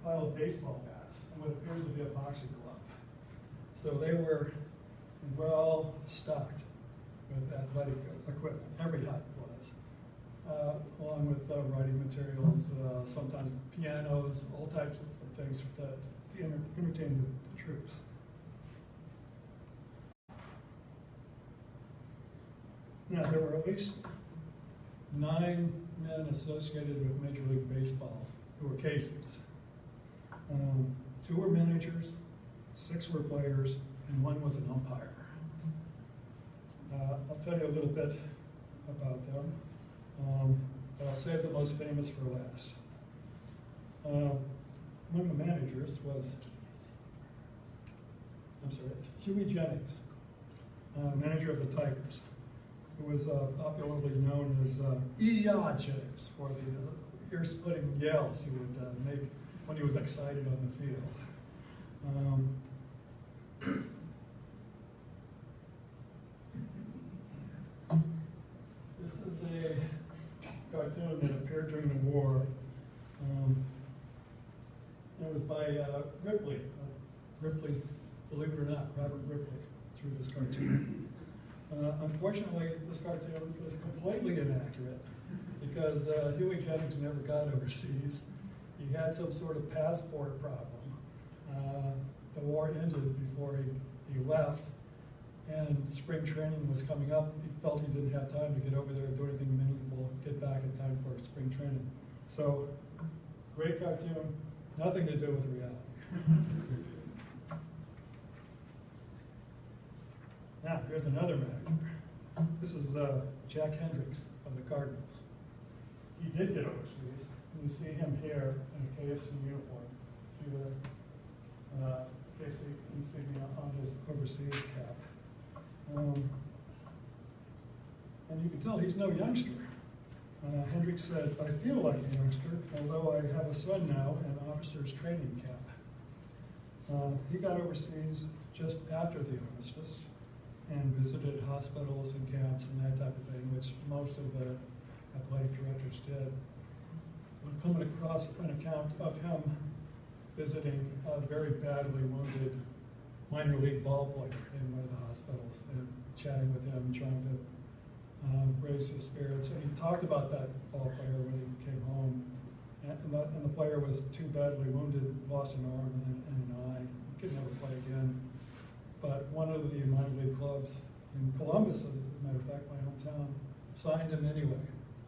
pile of baseball bats and what appears to be a boxing glove. So they were well stocked with athletic equipment. Every hut was, along with writing materials, sometimes pianos, all types of things to entertain the troops. Now, there were at least 9 men associated with Major League Baseball who were Casey's. 2 were managers, 6 were players, and 1 was an umpire. I'll tell you a little bit about them, but I'll save the most famous for last. One of the managers was, Huey Jennings, manager of the Tigers, who was popularly known as E-Yaw Jennings for the ear-splitting yells he would make when he was excited on the field. This is a cartoon that appeared during the war. It was by Ripley. Ripley, believe it or not, Robert Ripley drew this cartoon. Unfortunately, this cartoon is completely inaccurate because Huey Jennings never got overseas. He had some sort of passport problem. The war ended before he left, and spring training was coming up. He felt he didn't have time to get over there and do anything meaningful, get back in time for spring training. So, great cartoon, nothing to do with reality. Now, here's another manager. This is Jack Hendricks of the Cardinals. He did get overseas, and you see him here in a KFC uniform. See the KFC insignia on his overseas cap. And you can tell he's no youngster. Hendricks said, "I feel like a youngster, although I have a son now and officer's training cap." He got overseas just after the armistice and visited hospitals and camps and that type of thing, which most of the athletic directors did. We're coming across an account of him visiting a very badly wounded minor league ball player in one of the hospitals and chatting with him, trying to raise his spirits. And he talked about that ball player when he came home. And the player was too badly wounded, lost an arm and an eye, could never play again. But one of the minor league clubs in Columbus, as a matter of fact, my hometown, signed him anyway,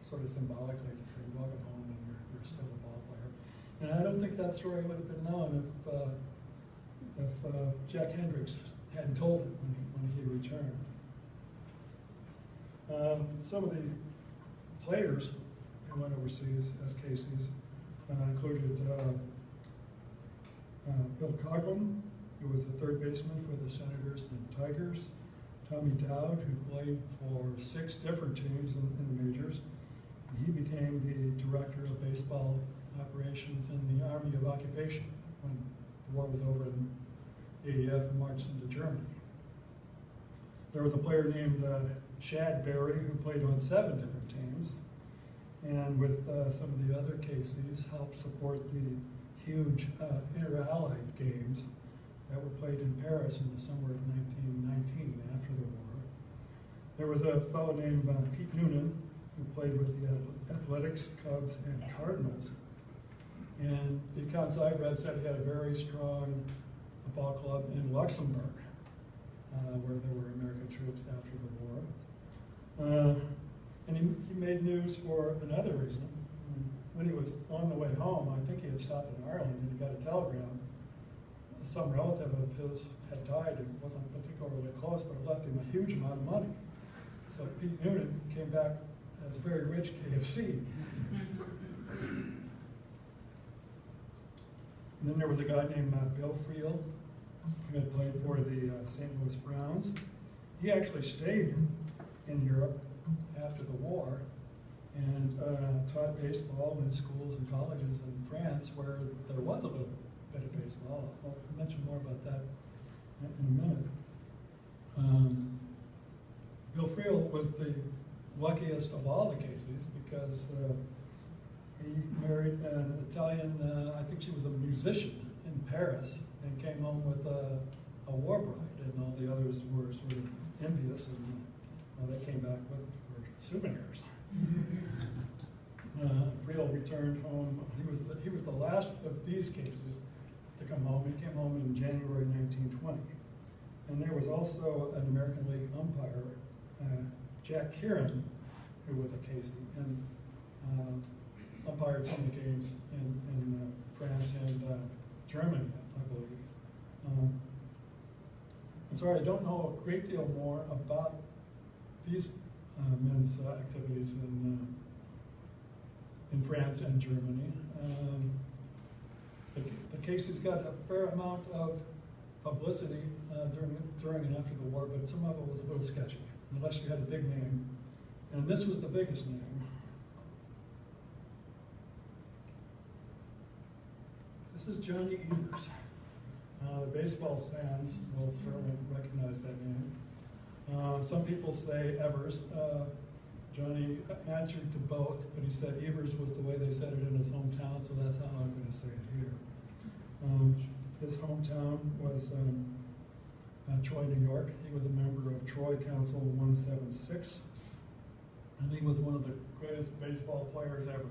sort of symbolically to say, welcome home and you're still a ball player. And I don't think that story would have been known if Jack Hendricks hadn't told it when he returned. Some of the players who went overseas as Casey's included Bill Coughlin, who was the third baseman for the Senators and Tigers, Tommy Dowd, who played for 6 different teams in the majors. And he became the director of baseball operations in the Army of Occupation when the war was over and the AEF marched into Germany. There was a player named Shad Berry who played on 7 different teams, and with some of the other Casey's helped support the huge inter-allied games that were played in Paris in the summer of 1919 after the war. There was a fellow named Pete Noonan who played with the Athletics, Cubs, and Cardinals. And the accounts I've read said he had a very strong ball club in Luxembourg, where there were American troops after the war. And he made news for another reason. When he was on the way home, I think he had stopped in Ireland and he got a telegram. Some relative of his had died and wasn't particularly close, but it left him a huge amount of money. So Pete Noonan came back as a very rich KFC. And then there was a guy named Bill Friel, who had played for the St. Louis Browns. He actually stayed in Europe after the war and taught baseball in schools and colleges in France where there was a little bit of baseball. I'll mention more about that in a minute. Bill Friel was the luckiest of all the Casey's because He married an Italian, I think she was a musician in Paris, and came home with a war bride, and all the others were sort of envious, and they came back with souvenirs. Friel returned home. He was the last of these cases to come home. He came home in January 1920. And there was also an American League umpire, Jack Kieran, who was a Casey, and umpired some of the games in France and Germany, I believe. I'm sorry, I don't know a great deal more about these men's activities in France and Germany. The Caseys got a fair amount of publicity during and after the war, but some of it was a little sketchy, unless you had a big name. And this was the biggest name. This is Johnny Evers. The baseball fans will certainly recognize that name. Some people say Evers. Johnny answered to both, but he said Evers was the way they said it in his hometown, so that's how I'm going to say it here. His hometown was Troy, New York. He was a member of Troy Council 176, and he was one of the greatest baseball players ever.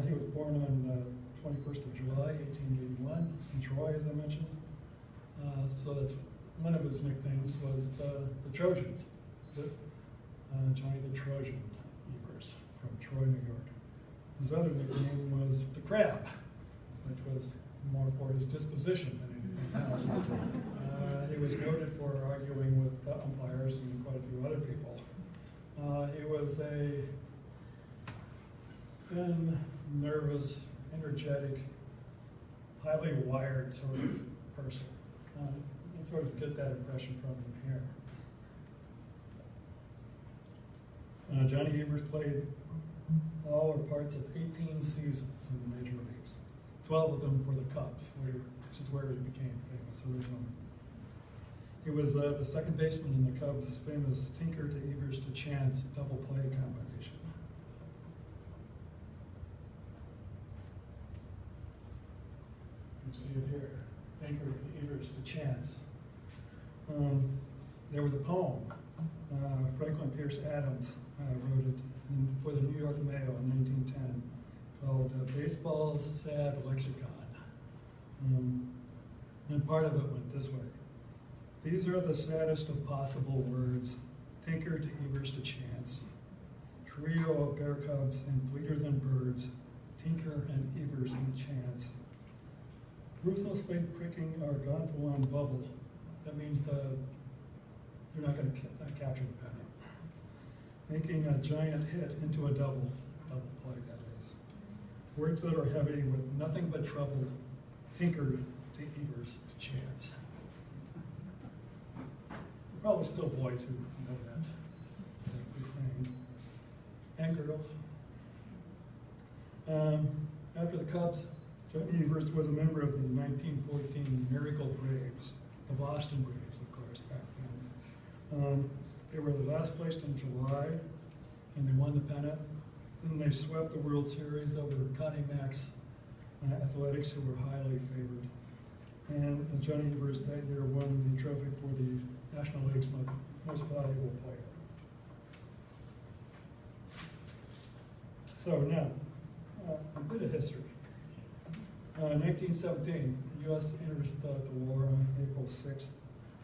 He was born on 21st of July, 1881, in Troy, as I mentioned. So that's one of his nicknames was the Trojans, Johnny the Trojan Evers from Troy, New York. His other nickname was the Crab, which was more for his disposition than anything else. He was noted for arguing with umpires and quite a few other people. He was a thin, nervous, energetic, highly wired sort of person. I sort of get that impression from him here. Johnny Evers played all or parts of 18 seasons in the major leagues, 12 of them for the Cubs, which is where he became famous originally. He was the second baseman in the Cubs' famous Tinker to Evers to Chance double play combination. You see it here, Tinker to Evers to Chance. There was a poem. Franklin Pierce Adams wrote it for the New York Mail in 1910 called Baseball's Sad Lexicon. And part of it went this way. These are the saddest of possible words, Tinker to Evers to Chance. Trio of bear cubs and fleeter than birds, Tinker and Evers and Chance. Ruthlessly pricking our gonfalon bubble. That means you're not going to capture the pennant. Making a giant hit into a double play, that is. Words that are heavy with nothing but trouble, Tinker to Evers to Chance. Probably still boys who know that refrain. And girls. After the Cubs, Johnny Evers was a member of the 1914 Miracle Braves, the Boston Braves, of course, back then. They were the last placed in July, and they won the pennant. And they swept the World Series over Connie Mack's Athletics, who were highly favored. And Johnny Evers that year won the trophy for the National League's most valuable player. So now, a bit of history. 1917, the U.S. enters the war on April 6th.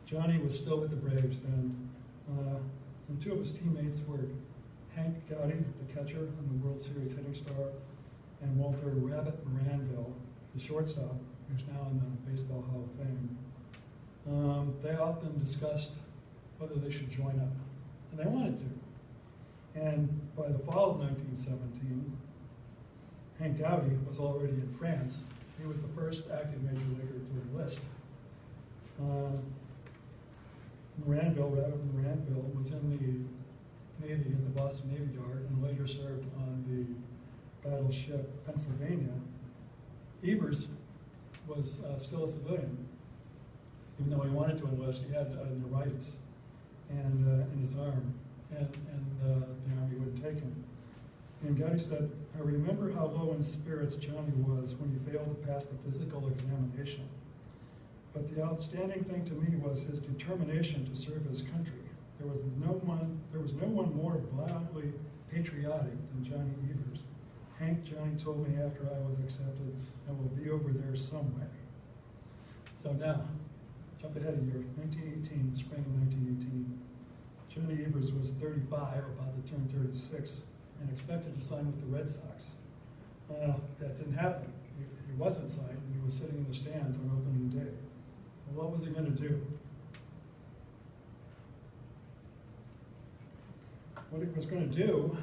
Johnny was still with the Braves then. And two of his teammates were Hank Gowdy, the catcher and the World Series hitting star, and Walter Rabbit Moranville, the shortstop, who's now in the Baseball Hall of Fame. They often discussed whether they should join up, and they wanted to. And by the fall of 1917, Hank Gowdy was already in France. He was the first active major leaguer to enlist. Rabbit Moranville, was in the Navy, in the Boston Navy Yard, and later served on the battleship Pennsylvania. Evers was still a civilian. Even though he wanted to enlist, he had neuritis and in his arm. and the Army wouldn't take him. And Gotti said, I remember how low in spirits Johnny was when he failed to pass the physical examination. But the outstanding thing to me was his determination to serve his country. There was no one more violently patriotic than Johnny Evers. Hank, Johnny told me after I was accepted, I will be over there some way. So now, jump ahead a year, 1918, spring of 1918. Johnny Evers was 35, about to turn 36, and expected to sign with the Red Sox. That didn't happen. He wasn't signed, and he was sitting in the stands on opening day. Well, what was he going to do? What he was going to do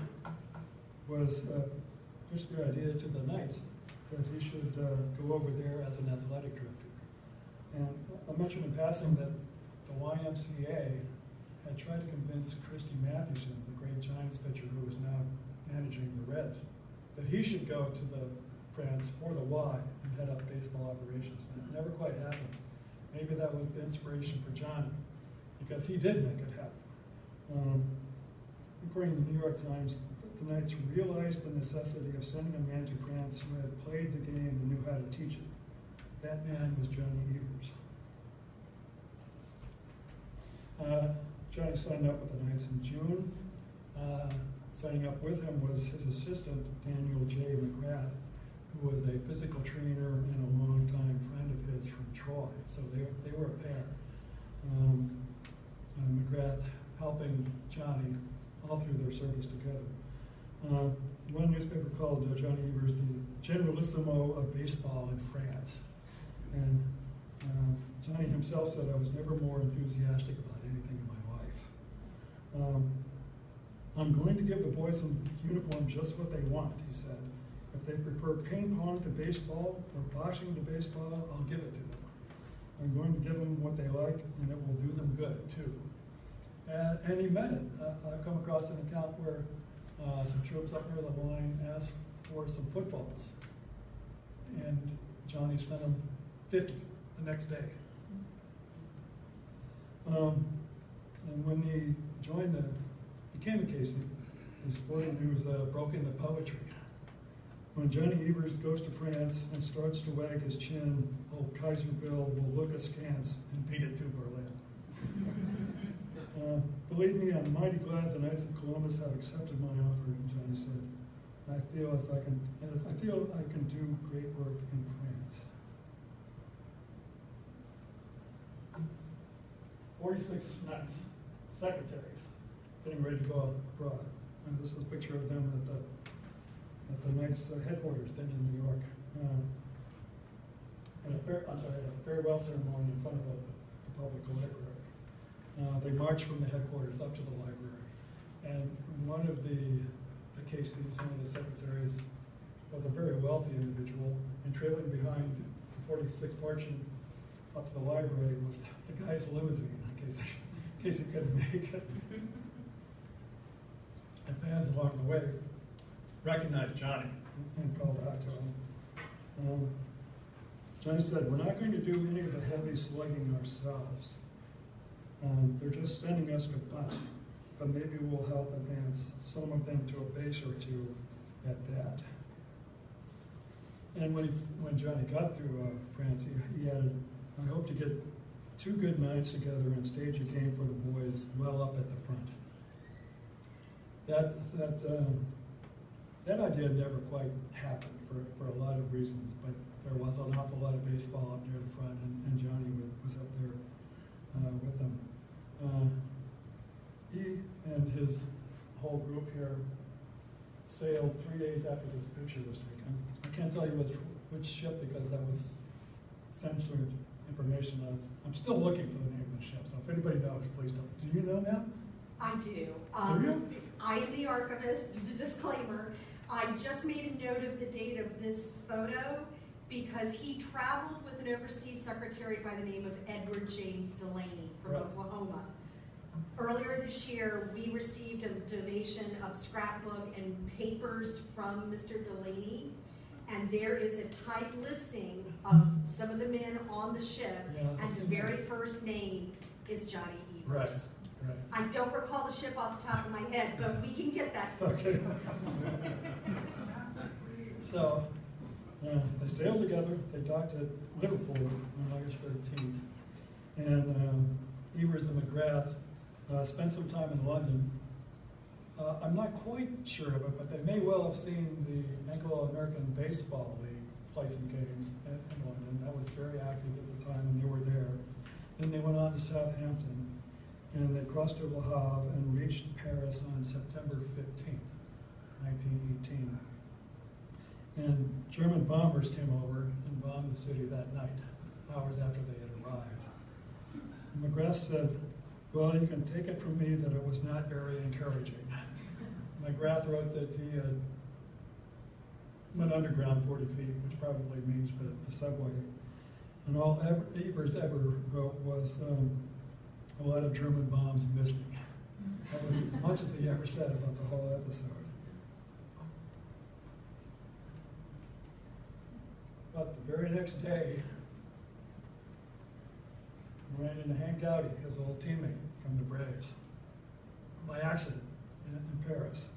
was push the idea to the Knights that he should go over there as an athletic director. And I mentioned in passing that the YMCA had tried to convince Christy Mathewson, the great Giants pitcher who is now managing the Reds, that he should go to France for the Y and head up baseball operations. And it never quite happened. Maybe that was the inspiration for Johnny, because he did make it happen. According to the New York Times, the Knights realized the necessity of sending a man to France who had played the game and knew how to teach it. That man was Johnny Evers. Johnny signed up with the Knights in June. Signing up with him was his assistant, Daniel J. McGrath, who was a physical trainer and a longtime friend of his from Troy. So they were a pair. McGrath helping Johnny all through their service together. One newspaper called Johnny Evers the generalissimo of baseball in France. And Johnny himself said, I was never more enthusiastic about anything in my life. I'm going to give the boys in uniform just what they want, he said. If they prefer ping pong to baseball or boxing to baseball, I'll give it to them. I'm going to give them what they like, and it will do them good, too. And he meant it. I've come across an account where some troops up near the line asked for some footballs, and Johnny sent them 50 the next day. And when he became a Casey, the sporting news broke into poetry. When Johnny Evers goes to France and starts to wag his chin, old Kaiser Bill will look askance and beat it to Berlin. Believe me, I'm mighty glad the Knights of Columbus have accepted my offer, Johnny said. I feel I can do great work in France. 46 Knights, secretaries, getting ready to go abroad. And this is a picture of them at the Knights headquarters then in New York. At a farewell ceremony in front of the public library. They marched from the headquarters up to the library. And one of the Caseys, one of the secretaries, was a very wealthy individual, and trailing behind the 46th marching up to the library was the guy's limousine, in case he couldn't make it. And fans along the way recognized Johnny and called out to him. Johnny said, we're not going to do any of the heavy slugging ourselves. They're just sending us goodbye, but maybe we'll help advance some of them to a base or two at that. And when Johnny got to France, he added, I hope to get 2 good nights together and stage a game for the boys well up at the front. That idea never quite happened for a lot of reasons, but there was an awful lot of baseball up near the front, and Johnny was up there with them. He and his whole group here sailed 3 days after this picture was taken. I can't tell you which ship because that was censored information. I'm still looking for the name of the ship, so if anybody knows, please tell me. Do you know now? I do. Do you? I am the archivist, disclaimer. I just made a note of the date of this photo because he traveled with an overseas secretary by the name of Edward James Delaney from Oklahoma. Earlier this year, we received a donation of scrapbook and papers from Mr. Delaney, and there is a typed listing of some of the men on the ship, and the very first name is Johnny Evers. Right. I don't recall the ship off the top of my head, but we can get that for Okay. you. So they sailed together. They docked at Liverpool on August 13th. And Evers and McGrath spent some time in London. I'm not quite sure of it, but they may well have seen the Anglo-American Baseball League play some games in London. That was very active at the time, and they were there. Then they went on to Southampton, and they crossed to Le Havre and reached Paris on September 15th, 1918. And German bombers came over and bombed the city that night, hours after they had arrived. McGrath said, "Well, you can take it from me that it was not very encouraging." McGrath wrote that he went underground 40 feet, which probably means the subway. And all Evers ever wrote was a lot of German bombs missing. That was as much as he ever said about the whole episode. But the very next day, we ran into Hank Gowdy, his old teammate from the Braves, by accident in Paris.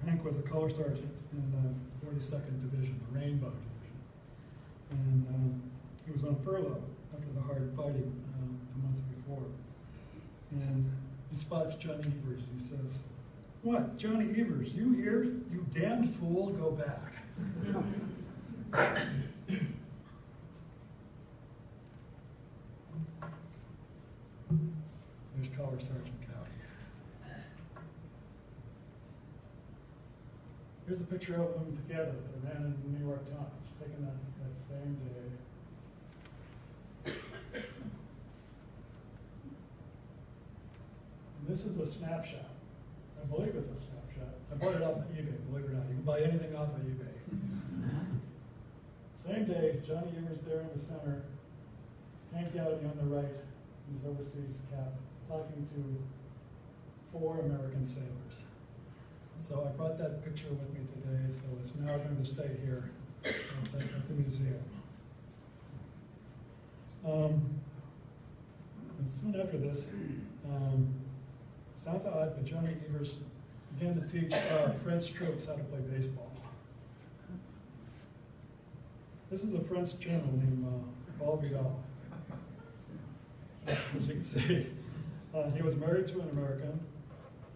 Hank was a color sergeant in the 42nd Division, the Rainbow Division. And he was on furlough after the hard fighting a month before. And he spots Johnny Evers. He says, "What, Johnny Evers, you here? You damned fool, go back." There's Color Sergeant Gowdy. Here's a picture of them together that ran in the New York Times, taken that same day. And this is a snapshot. I believe it's a snapshot. I bought it off of eBay, believe it or not. You can buy anything off of eBay. Same day, Johnny Evers there in the center, Hank Gowdy on the right, in his overseas cap, talking to 4 American sailors. So I brought that picture with me today, so it's now going to stay here at the museum. And soon after this, sounds odd, but Johnny Evers began to teach French troops how to play baseball. This is a French general named Paul Vidal. As you can see, he was married to an American.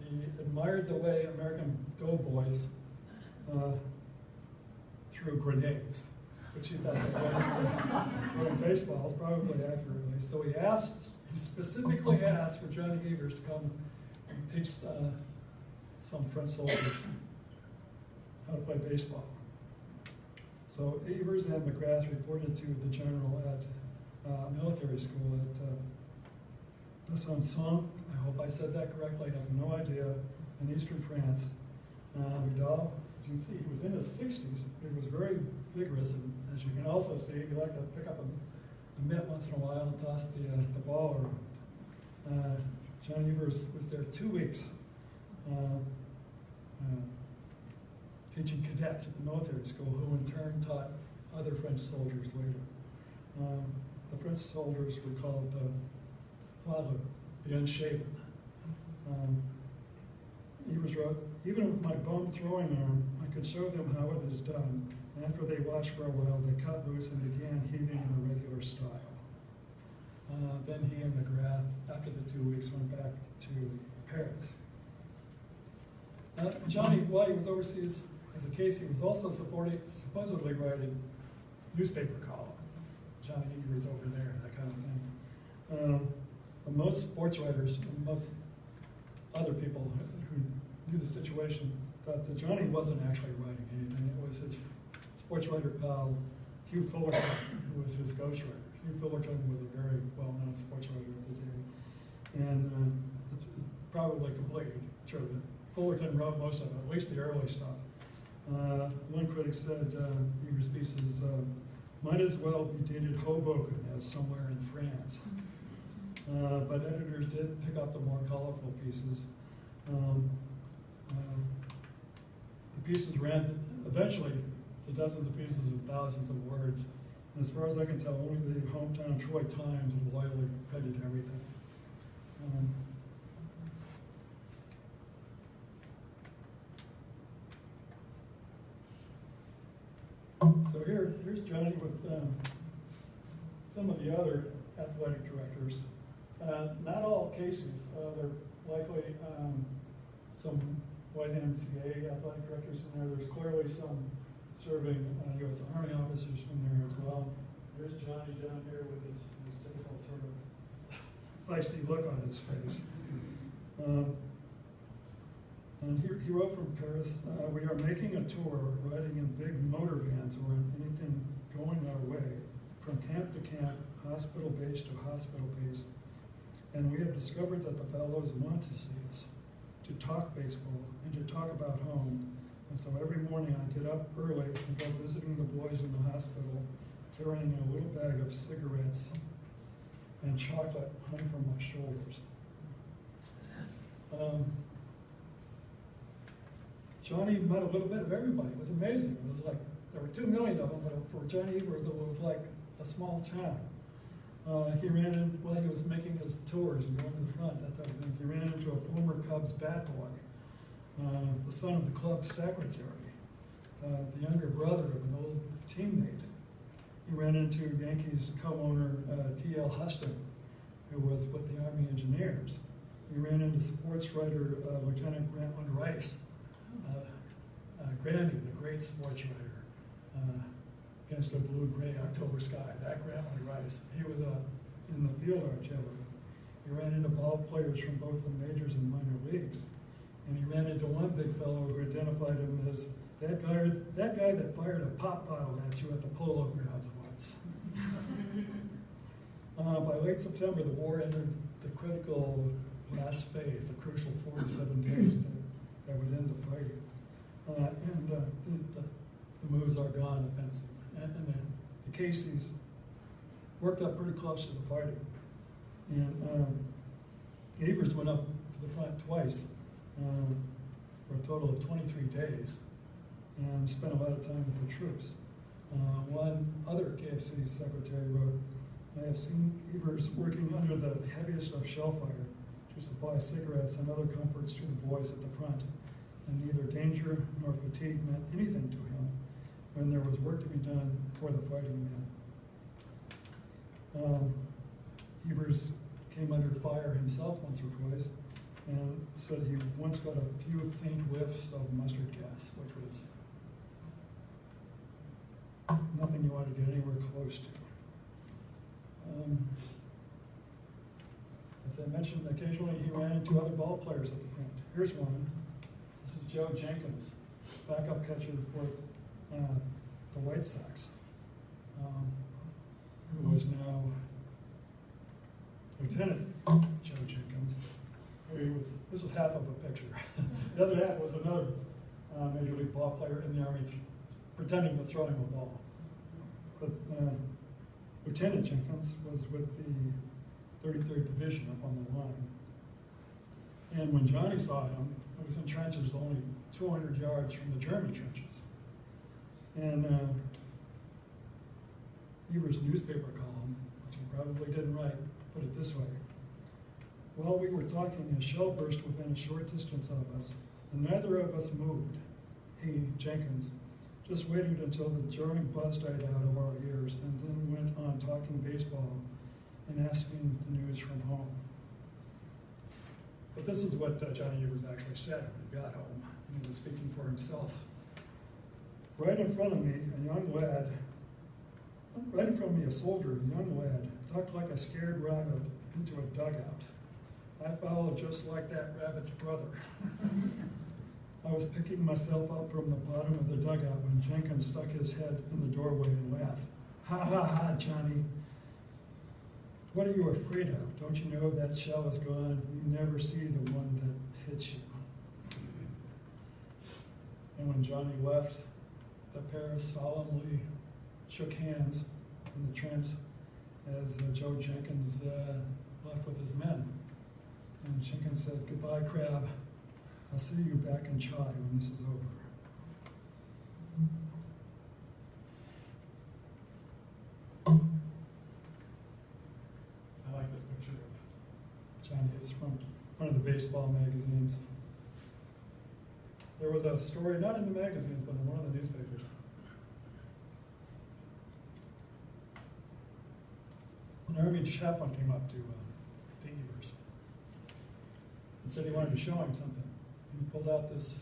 He admired the way American doughboys threw grenades, which he thought they were throwing baseballs, probably accurately. So he specifically asked for Johnny Evers to come and teach some French soldiers how to play baseball. So Evers and McGrath reported to the general at military school at Besançon. I hope I said that correctly. I have no idea. In eastern France. Vidal, as you can see, he was in his 60s. He was very vigorous, and as you can also see, he liked to pick up a mitt once in a while and toss the ball around. John Evers was there 2 weeks teaching cadets at the military school, who in turn taught other French soldiers later. The French soldiers were called the unshaven. Evers wrote, "Even with my bum throwing arm, I could show them how it is done. And after they watched for a while, they cut loose and began heaving in a regular style." Then he and McGrath, after the 2 weeks, went back to Paris. Johnny, while he was overseas as a case, he was also supposedly writing newspaper column. Johnny Evers over there, that kind of thing. But most sports writers and most other people who knew the situation thought that Johnny wasn't actually writing anything. It was his sports writer pal, Hugh Fullerton, who was his ghostwriter. Hugh Fullerton was a very well-known sports writer of the day. And it's probably completely true that Fullerton wrote most of it, at least the early stuff. One critic said Evers' pieces might as well be dated Hoboken as somewhere in France. But editors did pick up the more colorful pieces. The pieces ran eventually to dozens of pieces and thousands of words. And as far as I can tell, only the hometown Troy Times loyally printed everything. So here's Johnny with some of the other athletic directors. Not all cases. There are likely some white MCA athletic directors in there. There's clearly some serving U.S. Army officers in there as well. There's Johnny down here with his typical sort of feisty look on his face. And he wrote from Paris, we are making a tour, riding in big motor vans or in anything going our way, from camp to camp, hospital base to hospital base. And we have discovered that the fellows want to see us, to talk baseball and to talk about home. And so every morning I get up early and go visiting the boys in the hospital, carrying a little bag of cigarettes and chocolate hung from my shoulders. Johnny met a little bit of everybody. It was amazing. It was like, there were 2 million of them, but for Johnny Evers, it was like a small town. He ran in, while he was making his tours and going to the front, that type of thing, he ran into a former Cubs bat boy, the son of the club's secretary, the younger brother of an old teammate. He ran into Yankees co-owner T.L. Huston, who was with the Army Engineers. He ran into sports writer Lieutenant Grantland Rice, Granny, the great sports writer, against a blue-gray October sky. That Grantland Rice. He was in the field artillery. He ran into ball players from both the majors and minor leagues. And he ran into one big fellow who identified him as that guy that fired a pop bottle at you at the polo grounds once. By late September, the war entered the critical last phase, the crucial 47 days that would end the fighting. The moves are gone offensive. And the Casey's worked up pretty close to the fighting. And Evers went up to the front twice for a total of 23 days and spent a lot of time with the troops. One other KFC secretary wrote, I have seen Evers working under the heaviest of shell fire to supply cigarettes and other comforts to the boys at the front, and neither danger nor fatigue meant anything to him when there was work to be done for the fighting men. Evers came under fire himself once or twice and said he once got a few faint whiffs of mustard gas, which was nothing you want to get anywhere close to. As I mentioned, occasionally he ran into other ball players at the front. Here's one. This is Joe Jenkins, backup catcher for the White Sox, who is now Lieutenant Joe Jenkins. This was half of a picture. The other half was another major league ball player in the Army pretending to throw him a ball. But Lieutenant Jenkins was with the 33rd Division up on the line. And when Johnny saw him, it was in trenches only 200 yards from the German trenches. And Evers' newspaper column, which he probably didn't write, put it this way. While we were talking, a shell burst within a short distance of us, and neither of us moved. He, Jenkins, just waited until the jarring buzz died out of our ears and then went on talking baseball and asking the news from home. But this is what Johnny Evers actually said when he got home. He was speaking for himself. Right in front of me, a soldier, a young lad, tucked like a scared rabbit into a dugout. I followed just like that rabbit's brother. I was picking myself up from the bottom of the dugout when Jenkins stuck his head in the doorway and laughed. Ha ha ha, Johnny. What are you afraid of? Don't you know that shell is gone? You never see the one that hits you. And when Johnny left, the pair solemnly shook hands in the trench as Joe Jenkins left with his men. And Jenkins said, goodbye, Crab. I'll see you back in Chai when this is over. I like this picture of Johnny. It's from one of the baseball magazines. There was a story, not in the magazines, but in one of the newspapers. an army chaplain came up to Evers and said he wanted to show him something. He pulled out this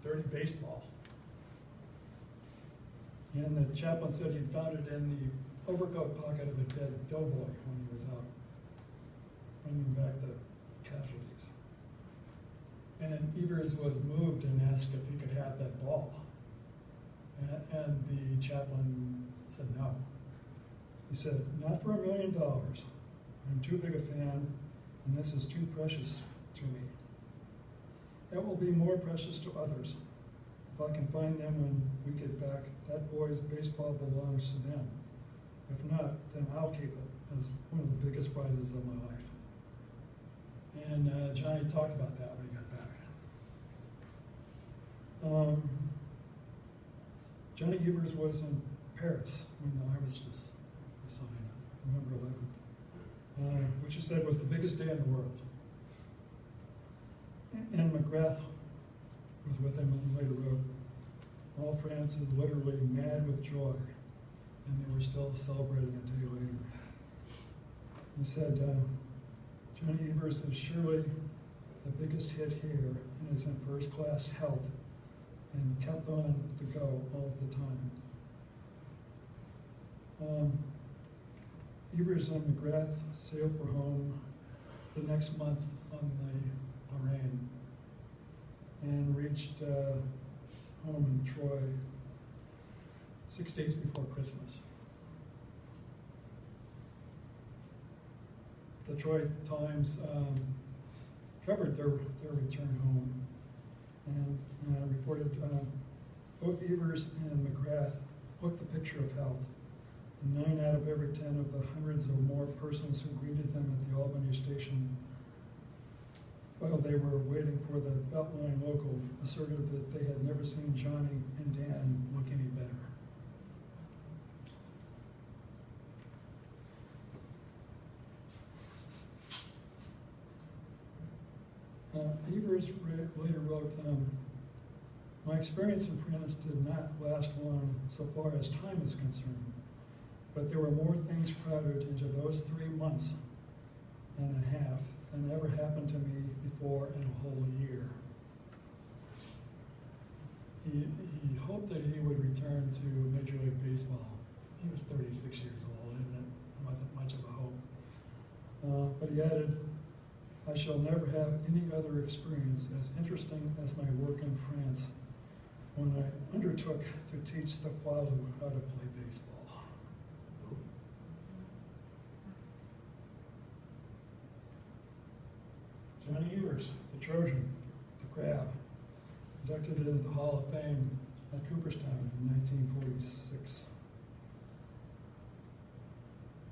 dirty baseball. And the chaplain said he'd found it in the overcoat pocket of a dead doughboy when he was out bringing back the casualties. And Evers was moved and asked if he could have that ball. And the chaplain said no. He said, "Not for $1 million. I'm too big a fan, and this is too precious to me. It will be more precious to others. If I can find them when we get back, that boy's baseball belongs to them. If not, then I'll keep it as one of the biggest prizes of my life." And Johnny talked about that when he got back. Johnny Evers was in Paris when the armistice was signed, November 11th, which he said was the biggest day in the world. And McGrath was with him and later wrote, "All France is literally mad with joy," and they were still celebrating a day later. He said, "Johnny Evers is surely the biggest hit here and is in first-class health and kept on the go all the time." Evers and McGrath sailed for home the next month on the Lorraine and reached home in Troy 6 days before Christmas. The Troy Times covered their return home and reported both Evers and McGrath looked the picture of health. 9 out of every 10 of the hundreds or more persons who greeted them at the Albany station while they were waiting for the Beltline local asserted that they had never seen Johnny and Dan look any better. Evers later wrote, "My experience in France did not last long so far as time is concerned, but there were more things crowded into those 3 months and a half than ever happened to me before in a whole year." He hoped that he would return to Major League Baseball. He was 36 years old, and it wasn't much of a hope. But he added, "I shall never have any other experience as interesting as my work in France when I undertook to teach the Poilus how to play baseball." Johnny Evers, the Trojan, the Crab, inducted into the Hall of Fame at Cooperstown in 1946.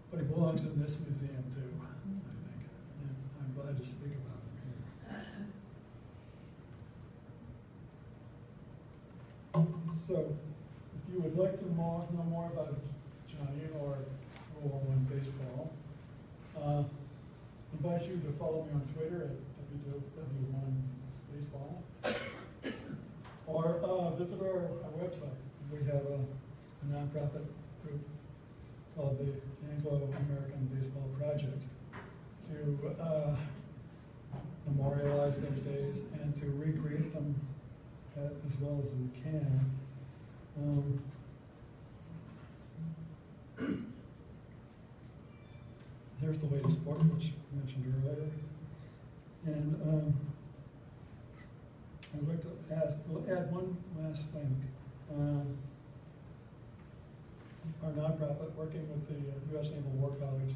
But he belongs in this museum too, I think. And I'm glad to speak about him here. So, if you would like to know more about Johnny or Rule 1 baseball, I invite you to follow me on Twitter at WW1Baseball, or visit our website. We have a nonprofit group called the Anglo-American Baseball Project to memorialize those days and to recreate them as well as we can. Here's the latest book, which I mentioned earlier. And I'd like to add one last thing. Our nonprofit, working with the U.S. Naval War College,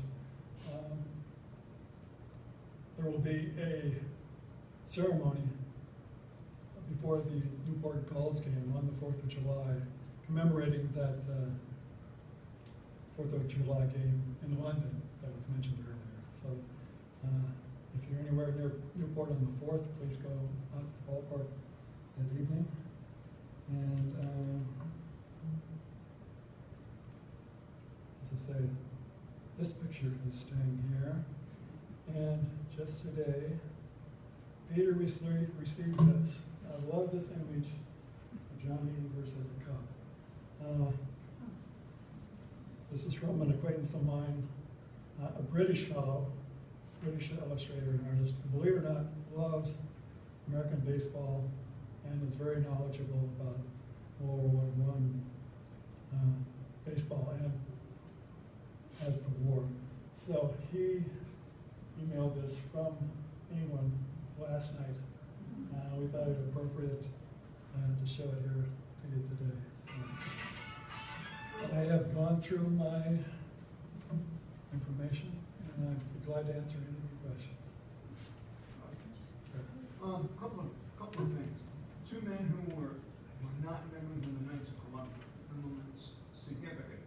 there will be a ceremony before the Newport Gulls game on the 4th of July, commemorating that 4th of July game in London that was mentioned earlier. So if you're anywhere near Newport on the 4th, please go out to the ballpark that evening. And as I say, this picture is staying here. And just today, Peter received this. I love this image of Johnny Evers as a Cub. This is from an acquaintance of mine a British fellow, British illustrator and artist, who, believe it or not, loves American baseball and is very knowledgeable about World War I baseball and as the war. So he emailed this from England last night. We thought it appropriate to show it here to you today. So I have gone through my information, and I'd be glad to answer any of your questions. Couple of things. Two men who were not members of the Knights of Columbus. Nonetheless significant.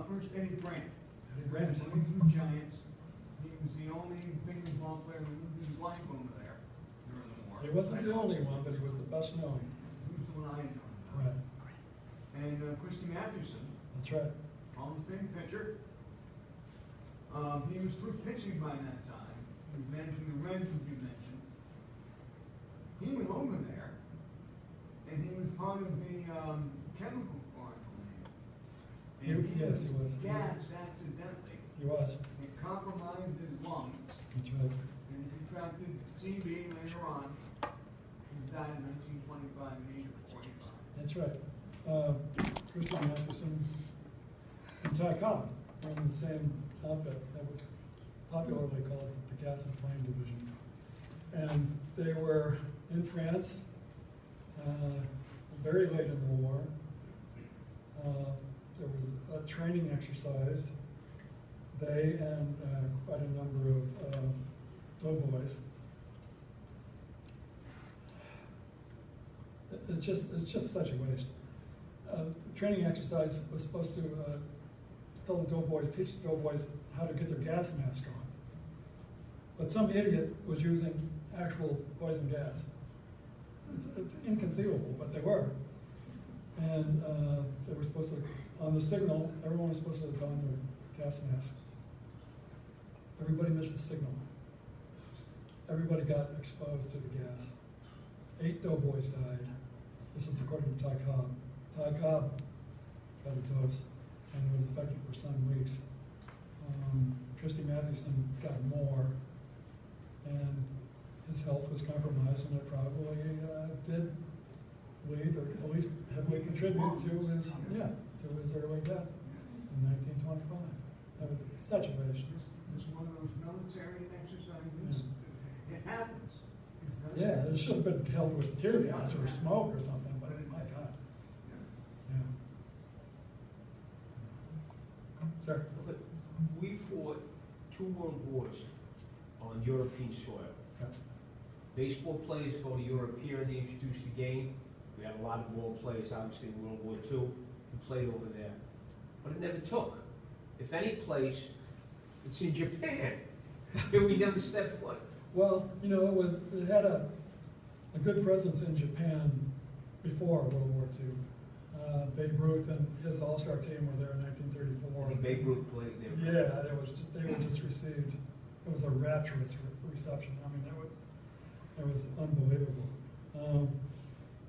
First, Eddie Grant. Eddie Grant. Played for the Giants. He was the only big ball player who lived his life over there during the war. He wasn't the only one, but he was the best known. He was the one I know. Right. And Christy Mathewson, That's right. Hall of Fame pitcher. He was through pitching by that time. He was managing the Reds, as you mentioned. He went over there, and he was part of the chemical plant. And Yes, he was. gassed accidentally. He was. It compromised his lungs, That's right. and he contracted TB later on. He died in 1925 at the age of 45. That's right. Christian Matheson and Ty Cobb were in the same outfit that was popularly called the Gas and Flame Division. And they were in France very late in the war. There was a training exercise. They and quite a number of doughboys. It's just such a waste. The training exercise was supposed to teach the doughboys how to get their gas mask on. But some idiot was using actual poison gas. It's inconceivable, but they were. And they were supposed to, on the signal, everyone was supposed to don their gas mask. Everybody missed the signal. Everybody got exposed to the gas. 8 doughboys died. This is according to Ty Cobb. Ty Cobb got a dose, and it was effective for some weeks. Christy Mathewson got more, and his health was compromised, and it probably did lead, or at least heavily contribute to his early death in 1925. That was such a waste. It's one of those military exercises. It happens. Yeah, it should have been held with tear gas or smoke or something, but my God. Yeah. Sir? But we fought 2 world wars on European soil. Yeah. Baseball players go to Europe here and they introduce the game. We had a lot of world players, obviously, in World War II, who played over there. But it never took. If any place, it's in Japan. Here we never stepped foot. Well, you know, it had a good presence in Japan before World War II. Babe Ruth and his all-star team were there in 1934. And Babe Ruth played there. Yeah, they were just received. It was a rapturous reception. I mean, it was unbelievable.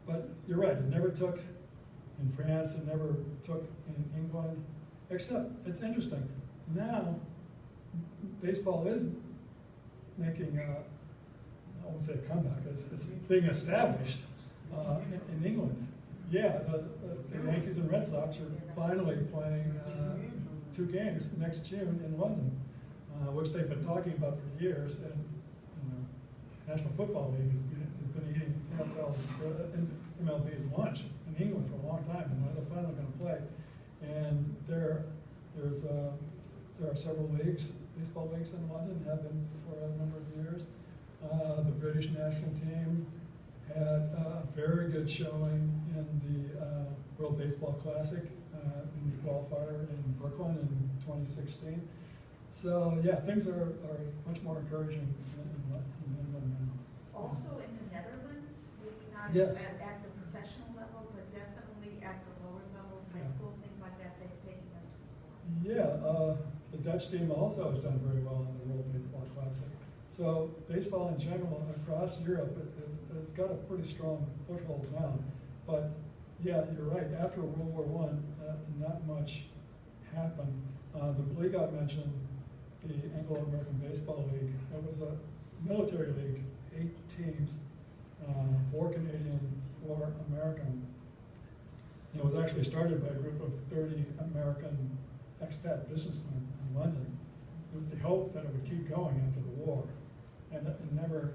But you're right, it never took in France, it never took in England, except it's interesting. Now, baseball is making, I won't say a comeback, it's being established in England. Yeah, the Yankees and Red Sox are finally playing 2 games next June in London, which they've been talking about for years. And National Football League has been eating MLB's lunch in England for a long time, and now they're finally going to play. And there are several leagues, baseball leagues in London, have been for a number of years. The British national team had a very good showing in the World Baseball Classic in the qualifier in Brooklyn in 2016. So yeah, things are much more encouraging in England now. Also in the Netherlands, maybe not Yes. at the professional level, but definitely at the lower levels, high Yeah. school, things like that, they've taken them to the sport. Yeah, the Dutch team also has done very well in the World Baseball Classic. So baseball in general across Europe has got a pretty strong foothold now. But yeah, you're right. After World War I, not much happened. The league I mentioned, the Anglo-American Baseball League, it was a military league, 8 teams, 4 Canadian, 4 American. It was actually started by a group of 30 American expat businessmen in London with the hope that it would keep going after the war, and it never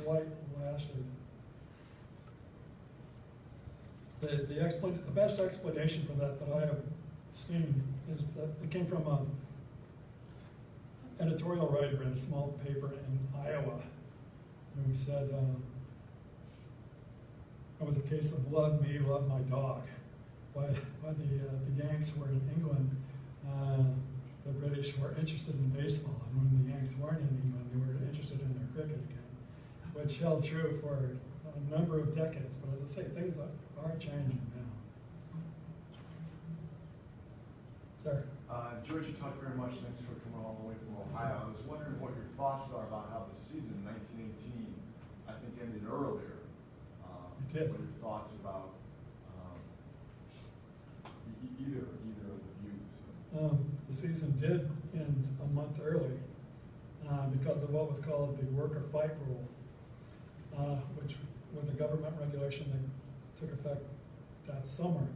quite lasted. The best explanation for that I have seen is that it came from an editorial writer in a small paper in Iowa, who said it was a case of love me, love my dog. While the Yanks were in England, the British were interested in baseball, and when the Yanks weren't in England, they were interested in their cricket again, which held true for a number of decades. But as I say, things are changing now. Sir? George, you talked very much. Thanks for coming all the way from Ohio. I was wondering what your thoughts are about how the season 1918, I think, ended earlier. It did. What are your thoughts about either of the views? The season did end a month early because of what was called the worker fight rule, which was a government regulation that took effect that summer,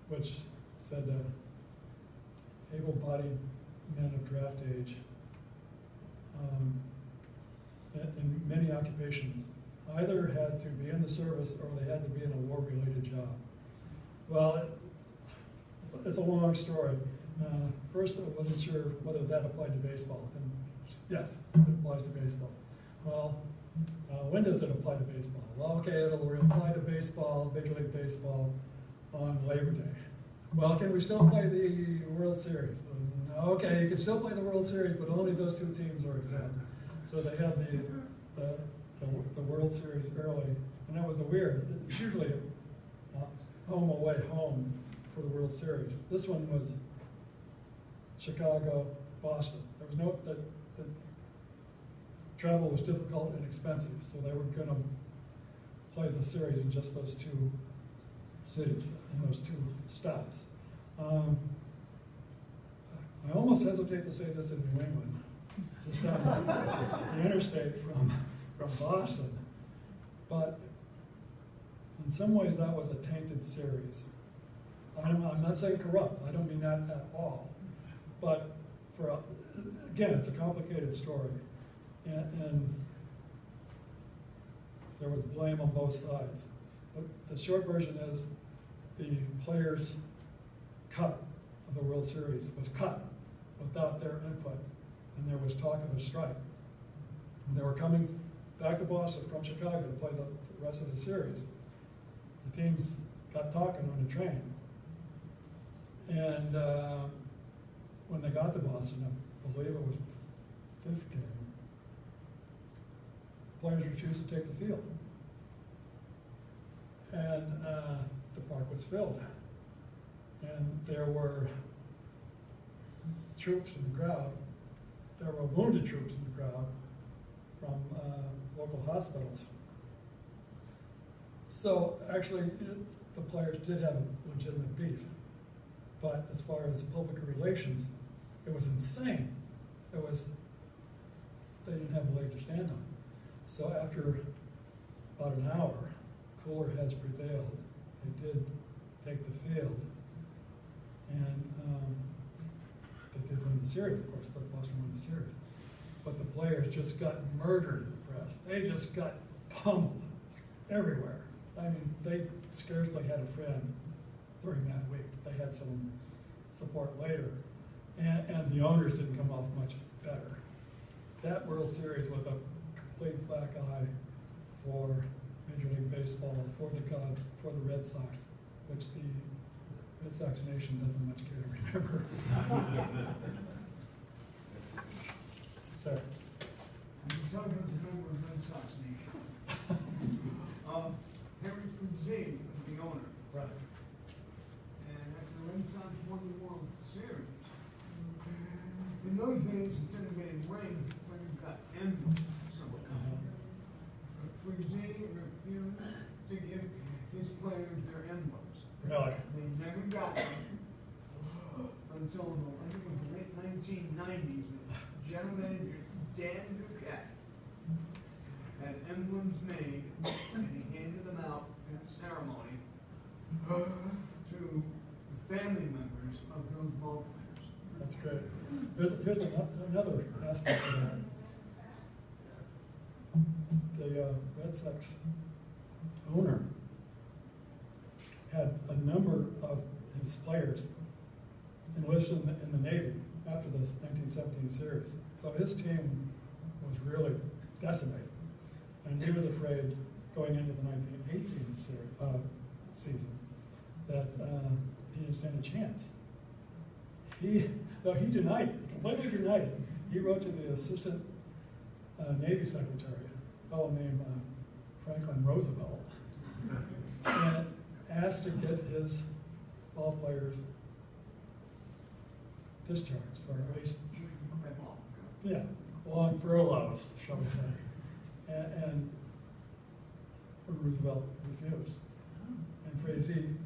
which said that able-bodied men of draft age in many occupations either had to be in the service or they had to be in a war-related job. Well, it's a long story. First, I wasn't sure whether that applied to baseball, and yes, it applies to baseball. Well, when does it apply to baseball? Well, okay, it'll apply to baseball, Major League Baseball, on Labor Day. Well, can we still play the World Series? Okay, you can still play the World Series, but only those 2 teams are exempt. So they had the World Series early, and that was weird. It's usually home away home for the World Series. This one was Chicago, Boston. There was no that travel was difficult and expensive, so they were going to play the series in just those 2 cities and those 2 stops. I almost hesitate to say this in New England, just on the interstate from Boston, but in some ways that was a tainted series. I'm not saying corrupt, I don't mean that at all, but again, it's a complicated story, and there was blame on both sides. The short version is the players' cut of the World Series was cut without their input, and there was talk of a strike. And they were coming back to Boston from Chicago to play the rest of the series. The teams got talking on the train, and when they got to Boston, I believe it was the 5th game, players refused to take the field. And the park was filled. And there were troops in the crowd. There were wounded troops in the crowd from local hospitals. So actually, the players did have a legitimate beef. But as far as public relations, it was insane. They didn't have a leg to stand on. So after about an hour, cooler heads prevailed. They did take the field, and they did win the series, of course. Boston won the series. But the players just got murdered in the press. They just got pummeled everywhere. I mean, they scarcely had a friend during that week. They had some support later, and the owners didn't come off much better. That World Series was a complete black eye for Major League Baseball, for the Cubs, for the Red Sox, which the Red Sox Nation doesn't much care to remember. Sir. I'm talking about the member of Red Sox Nation. Henry Fuzzy was the owner. Right. And after the Red Sox won the World Series, in those days, instead of getting rings, players got emblems of some kind. Fuzzy refused to give his players their emblems. Really? They never got them until I think it was the late 1990s, general manager Dan Duquette had emblems made, and he handed them out in the ceremony to the family members of those ball players. That's great. Here's another aspect of that. The Red Sox owner had a number of his players enlisted in the Navy after the 1917 series. So his team was really decimated. And he was afraid going into the 1918 season that he didn't stand a chance. He denied it, completely denied it. He wrote to the assistant Navy secretary, a fellow named Franklin Roosevelt, and asked to get his ball players discharged, or at least, yeah, long furloughs, shall we say. And Roosevelt refused. And Frazee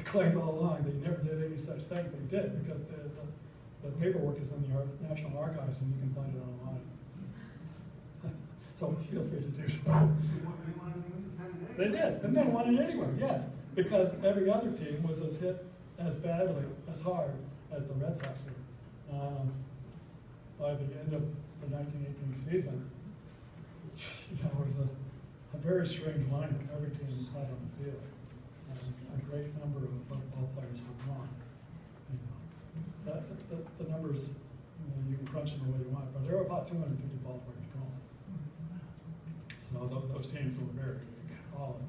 claimed all along that he never did any such thing, but he did, because the paperwork is in the National Archives and you can find it online. So feel free to do so. They did, and they won it anyway, yes, because every other team was as hit as badly, as hard as the Red Sox were. By the end of the 1918 season, it was a very strange lineup every team had on the field. A great number of ball players were gone. The numbers, you can crunch them the way you want, but there were about 250 ball players gone. So those teams were very big, all of them.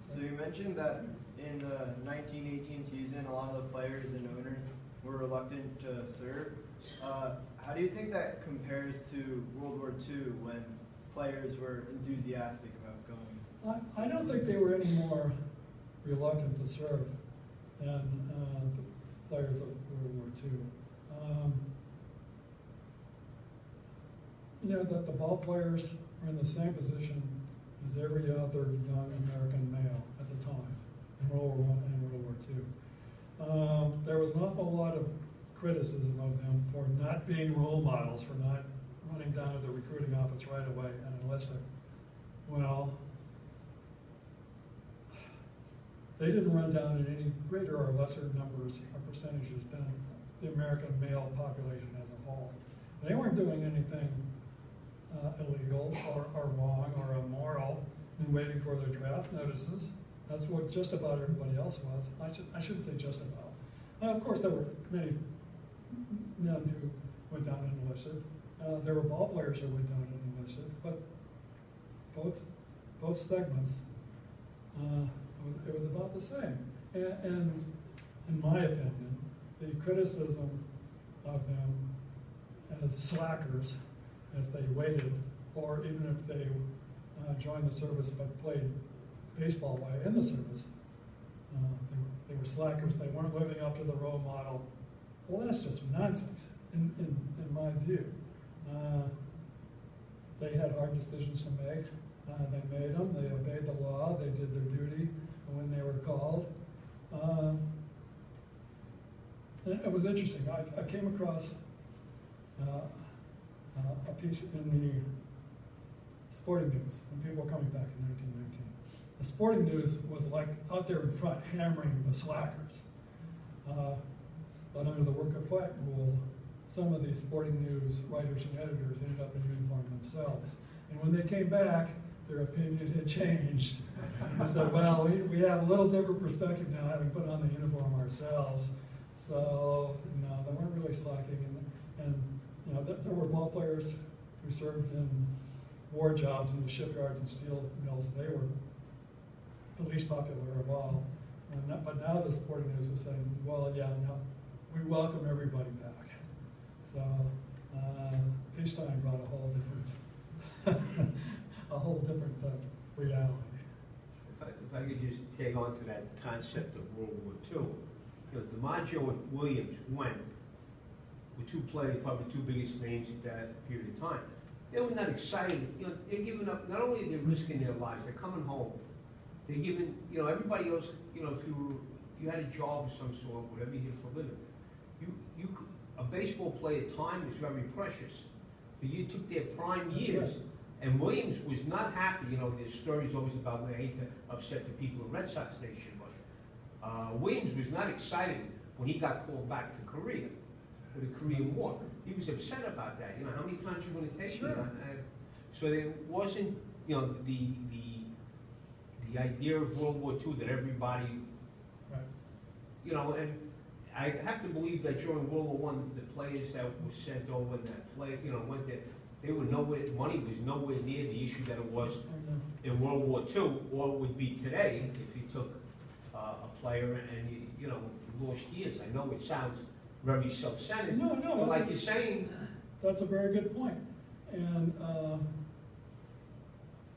So you mentioned that in the 1918 season, a lot of the players and owners were reluctant to serve. How do you think that compares to World War II, when players were enthusiastic about going? I don't think they were any more reluctant to serve than the players of World War II. The ball players were in the same position as every other young American male at the time, in World War I and World War II. There was an awful lot of criticism of them for not being role models, for not running down to the recruiting office right away and enlisting. Well, they didn't run down in any greater or lesser numbers or percentages than the American male population as a whole. They weren't doing anything illegal or wrong or immoral in waiting for their draft notices. That's what just about everybody else was. I shouldn't say just about. Of course, there were many men who went down and enlisted. There were ball players who went down and enlisted, but both segments, it was about the same. And in my opinion, the criticism of them as slackers, if they waited, or even if they joined the service but played baseball while in the service, they were slackers. They weren't living up to the role model. Well, that's just nonsense, in my view. They had hard decisions to make. They made them. They obeyed the law. They did their duty when they were called. It was interesting. I came across a piece in the Sporting News when people were coming back in 1919. The Sporting News was like out there in front hammering the slackers. But under the work of fight rule, some of these Sporting News writers and editors ended up in uniform themselves. And when they came back, their opinion had changed. They said, well, we have a little different perspective now, having put on the uniform ourselves. So, no, they weren't really slacking. And there were ball players who served in war jobs in the shipyards and steel mills. They were the least popular of all. But now the Sporting News was saying, well, yeah, no, we welcome everybody back. So peacetime brought a whole different reality. If I could just tag on to that concept of World War II, DiMaggio and Williams went with two players, probably two biggest names at that period of time. They were not excited. They're giving up. Not only are they risking their lives, they're coming home. They're giving. Everybody else. If you you had a job of some sort, whatever you did for a living. A baseball player, time is very precious. But you took their prime That's years, right. and Williams was not happy. You know, there's stories always about, and I hate to upset the people in Red Sox Nation, but Williams was not excited when he got called back to Korea for the Korean War. He was upset about that. You know, how many times you going to take Sure. me? So there wasn't, you know, the idea of World War II that everybody, Right. you know, and I have to believe that during World War I, the players that were sent over and that went there, they were nowhere, money was nowhere near the issue that it was in World War II, or it would be today if you took a player and you lost years. I know it sounds very self-centered. No, but like you're saying, That's a very good point. And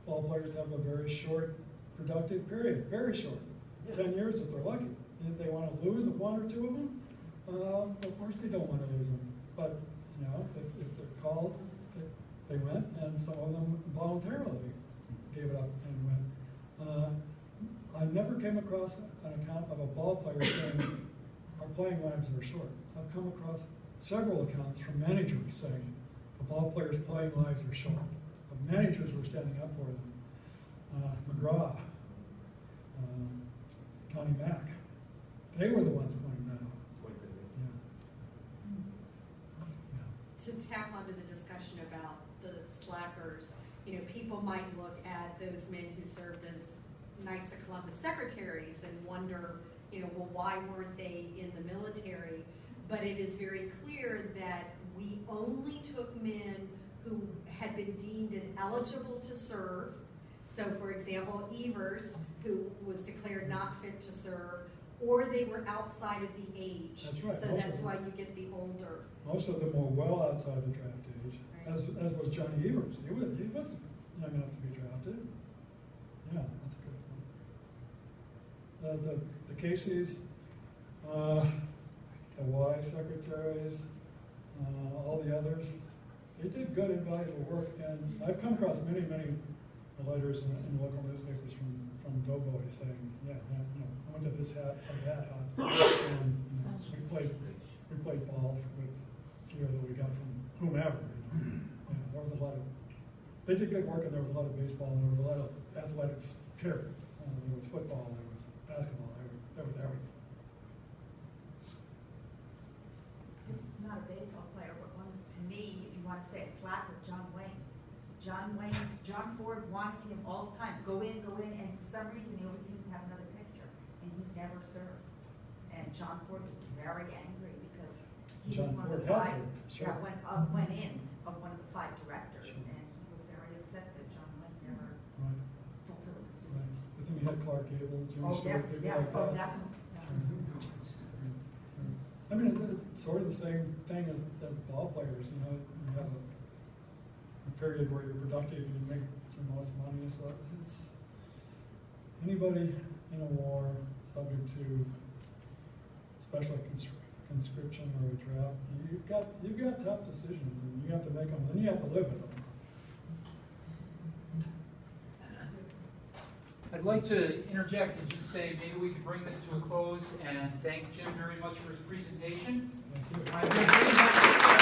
ball players have a very short productive period, very short, 10 years if they're lucky. And if they want to lose one or two of them, of course they don't want to lose them. But, you know, if they're called, they went, and some of them voluntarily gave it up and went. I never came across an account of a ball player saying, our playing lives are short. I've come across several accounts from managers saying, the ball players' playing lives are short. The managers were standing up for them. McGraw, Connie Mack, they were the ones pointing that out. Yeah. To tap onto the discussion about the slackers, you know, people might look at those men who served as Knights of Columbus secretaries and wonder, you know, well, why weren't they in the military? But it is very clear that we only took men who had been deemed ineligible to serve. So, for example, Evers, who was declared not fit to serve, or they were outside of the age. That's right. So Most that's of why them. you get the older. Most of them were well outside the draft age, Right. as was Johnny Evers. He wasn't young enough to be drafted. Yeah, that's a good point. The Caseys, the Y secretaries, all the others, they did good and valuable work. And I've come across many letters in local newspapers from doughboys saying, yeah, I went to this hat or that hat, and we played ball with gear that we got from whomever. You know. Yeah, there was a lot of. They did good work, and there was a lot of baseball, and there was a lot of athletics. Period. There was football, there was basketball, there was everything. This is not a baseball player, but one, to me, if you want to say a slacker, John Ford wanted him all the time, go in, and for some reason, he always seemed to have another picture, and he never served. And John Ford was very angry because he John was one Ford of the had five served, sure. that went in of one of the 5 directors, Sure. and he was very upset that John Wayne never Right. fulfilled his Right. duties. But then you had Clark Gable, Jimmy Oh, Stewart, yes, people yes, like oh, that. definitely. I mean, it's sort of the same thing as ball players. You know, you have a period where you're productive and you make your most money. So it's anybody in a war subject to special conscription or a draft. You've got tough decisions, and you have to make them, and you have to live with them. I'd like to interject and just say maybe we could bring this to a close and thank Jim very much for his presentation. Thank you. I would very much